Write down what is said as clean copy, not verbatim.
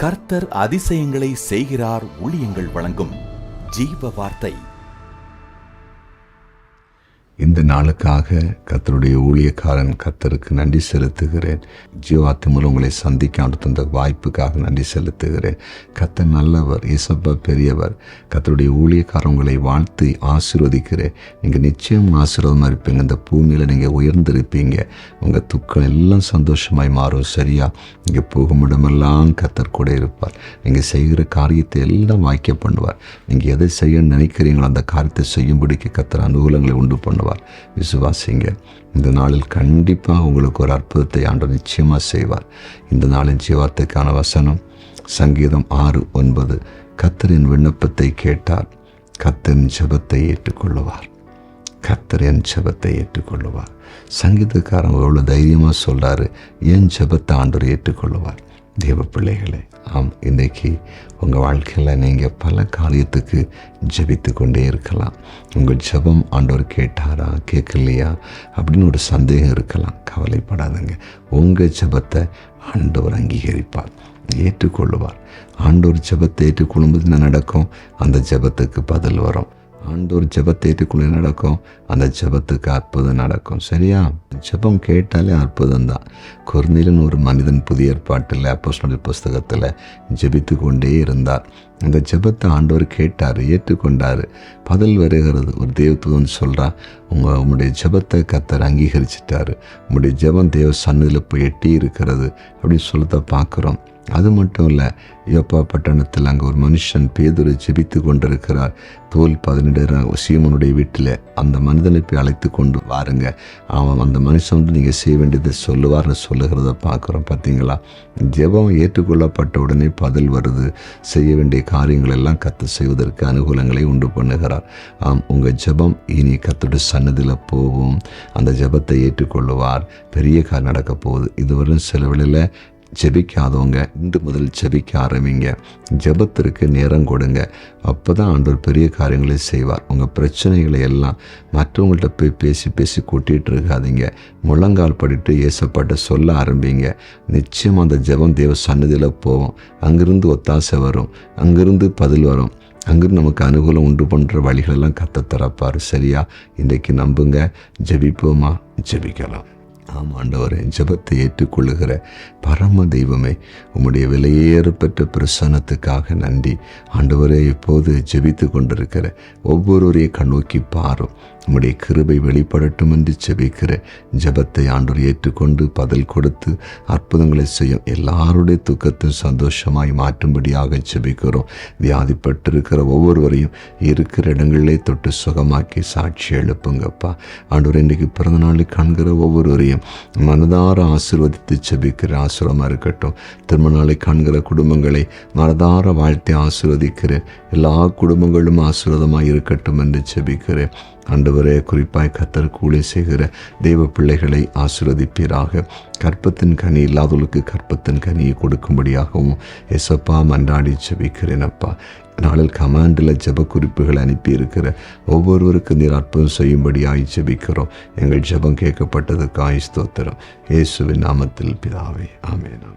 கர்த்தர் அதிசயங்களை செய்கிறார். ஊழியங்கள் வழங்கும் ஜீவ வார்த்தை. இந்த நாளுக்காக கர்த்தருடைய ஊழியக்காரன் கர்த்தருக்கு நன்றி செலுத்துகிறேன். ஜீவாத்தி மூலம் உங்களை சந்திக்க தந்த வாய்ப்புக்காக நன்றி செலுத்துகிறேன். கர்த்தர் நல்லவர், இயேசப்பா பெரியவர். கர்த்தருடைய ஊழியக்காரன் உங்களை வாழ்த்து ஆசீர்வதிக்கிறேன். நீங்கள் நிச்சயம் ஆசீர்வாதமாக இருப்பீங்க. இந்த பூமியில் நீங்கள் உயர்ந்திருப்பீங்க. உங்கள் துக்கம் எல்லாம் சந்தோஷமாய் மாறும். சரியா? நீங்கள் போகும் இடமெல்லாம் கர்த்தர் கூட இருப்பார். நீங்கள் செய்கிற காரியத்தை எல்லாம் வாய்க்க பண்ணுவார். நீங்கள் எதை செய்ய நினைக்கிறீங்களோ அந்த காரியத்தை செய்யும்படிக்கு கர்த்தர் அனுகூலங்களை உண்டு பண்ணுவார். விசுவாசிங்க. இந்த நாளில் கண்டிப்பாக உங்களுக்கு ஒரு அற்புதத்தை ஆண்டவர் நிச்சயமாக செய்வார். இந்த நாளின் ஜீவார்த்தைக்கான வசனம் சங்கீதம் 6:9. கர்த்தரின் விண்ணப்பத்தை கேட்டார், கர்த்தரின் ஜெபத்தை ஏற்றுக்கொள்ளுவார். கர்த்தர் என் ஜெபத்தை ஏற்றுக்கொள்ளுவார். சங்கீதக்காரங்க எவ்வளோ தைரியமாக சொல்கிறாரு, என் ஜெபத்தை ஆண்டவர் ஏற்றுக்கொள்ளுவார். தேவ பிள்ளைகளே, ஆம், இன்றைக்கி உங்கள் வாழ்க்கையில் நீங்கள் பல காரியத்துக்கு ஜெபித்து கொண்டே இருக்கலாம். உங்கள் ஜெபம் ஆண்டவர் கேட்டாரா கேட்கலையா அப்படின்னு ஒரு சந்தேகம் இருக்கலாம். கவலைப்படாதுங்க. உங்கள் ஜெபத்தை ஆண்டவர் அங்கீகரிப்பார், ஏற்றுக்கொள்ளுவார். ஆண்டவர் ஜெபத்தை ஏற்றுக்கொள்ளும்போது என்ன நடக்கும்? அந்த ஜெபத்துக்கு பதில் வரும். ஆண்டவர் ஜெபத்தை ஏற்றுக்குள்ள நடக்கும், அந்த ஜெபத்துக்கு அற்புதம் நடக்கும். சரியா? ஜெபம் கேட்டாலே அற்புதம் தான். கொர்நேலியன் ஒரு மனிதன் புதிய ஏற்பாட்டில் அப்போஸ்தலர் புஸ்தகத்தில் ஜெபித்து கொண்டே இருந்தார். அந்த ஜெபத்தை ஆண்டவர் கேட்டார், ஏற்றுக்கொண்டார். பதில் வருகிறது. ஒரு தேவதூதன் சொல்கிறா, உங்களுடைய ஜெபத்தை கர்த்தர் அங்கீகரிச்சிட்டாரு. உங்களுடைய ஜெபம் தேவ சன்னதியில் போய் எட்டி இருக்கிறது அப்படின்னு சொல்லத்தை பார்க்குறோம். அது மட்டும் இல்லை, யோப்பா பட்டணத்தில் அங்கே ஒரு மனுஷன் பேதுரு ஜெபித்து கொண்டிருக்கிறார். தோல் 17 சீமோனுடைய வீட்டில் அந்த மனிதனை போய் அழைத்து கொண்டு வாருங்க, அவன் அந்த மனுஷன் வந்து நீங்கள் செய்ய வேண்டியதை சொல்லுவார்னு சொல்லுகிறத பார்க்குறோம். பார்த்தீங்களா? ஜெபம் ஏற்றுக்கொள்ளப்பட்ட உடனே பதில் வருது. செய்ய வேண்டிய காரியங்கள் எல்லாம் கர்த்தர் செய்வதற்கு அனுகூலங்களை உண்டு பண்ணுகிறார். ஆம், உங்கள் ஜெபம் இனி கர்த்தருடைய சன்னதியில் போகும். அந்த ஜெபத்தை ஏற்றுக்கொள்ளுவார். பெரிய காரியம் நடக்க போகுது. இதுவரை சில வேளையில் ஜெபிக்காதவங்க இன்று முதல் ஜெபிக்க ஆரம்பிங்க. ஜெபத்திற்கு நேரம் கொடுங்க. அப்போ தான் ஆண்டவர் பெரிய காரியங்களை செய்வார். உங்கள் பிரச்சனைகளை எல்லாம் மற்றவங்கள்ட்ட போய் பேசி கூட்டிகிட்டு இருக்காதீங்க. முழங்கால் படிட்டு ஏசப்பாட்ட சொல்ல ஆரம்பிங்க. நிச்சயம் அந்த ஜெபம் தேவ சன்னதியில் போவோம். அங்கிருந்து ஒத்தாசை வரும், அங்கிருந்து பதில் வரும், அங்கிருந்து நமக்கு அனுகூலம் உண்டு பண்ணுற வழிகளெல்லாம் கர்த்தர் திறப்பார். சரியா? இன்றைக்கு நம்புங்க. ஜெபிப்போமா? ஜெபிக்கலாம். ஆம் ஆண்டவரே, ஜெபத்தை ஏற்றுக்கொள்ளுகிற பரம தெய்வமே, உம்முடைய விலையேறப்பெற்ற பிரசன்னத்துக்காக நன்றி. ஆண்டவரே, இப்போது ஜெபித்து கொண்டிருக்கிற ஒவ்வொருவரையும் கண்ணோக்கி பாரும். உம்முடைய கிருபை வெளிப்படட்டும் என்று ஜெபிக்கிற ஜெபத்தை ஆண்டவர் ஏற்றுக்கொண்டு பதில் கொடுத்து அற்புதங்களை செய்யும். எல்லாருடைய துக்கத்தை சந்தோஷமாய் மாற்றும்படியாக ஜெபிக்கிறோம். வியாதிப்பட்டிருக்கிற ஒவ்வொருவரையும் இருக்கிற இடங்களிலே தொட்டு சுகமாக்கி சாட்சி எழுப்புங்கப்பா. ஆண்டவர், இன்றைக்கு பிறந்த நாளில் காண்கிற ஒவ்வொருவரையும் மனதார ஆசீர்வதித்து ஜெபிக்கிற ஆசீர்வாதமாக இருக்கட்டும். திருமண நாளை காண்கிற குடும்பங்களை மனதார வாழ்த்தி ஆசீர்வதிக்கிறேன். எல்லா குடும்பங்களும் ஆசீர்வாதமாக இருக்கட்டும் என்று ஜெபிக்கிறேன். ஆண்டவரே, குறிப்பாய் கர்த்தர் கூலி செய்கிற தெய்வ பிள்ளைகளை ஆசீர்வதிப்பீராக. கற்பத்தின் கனி இல்லாதவர்களுக்கு கற்பத்தின் கனியை கொடுக்கும்படியாகவும் எசப்பா மன்றாடி ஜெபிக்கிறேன். அப்பா, நாளில் கமாண்டில் ஜெப குறிப்புகளை அனுப்பியிருக்கிற ஒவ்வொருவருக்கு நீர் அற்புதம் செய்யும்படியாய் ஜெபிக்கிறோம். எங்கள் ஜெபம் கேட்கப்பட்டதுக்காய் ஸ்தோத்திரம். இயேசுவின் நாமத்தில் பிதாவே, ஆமென்.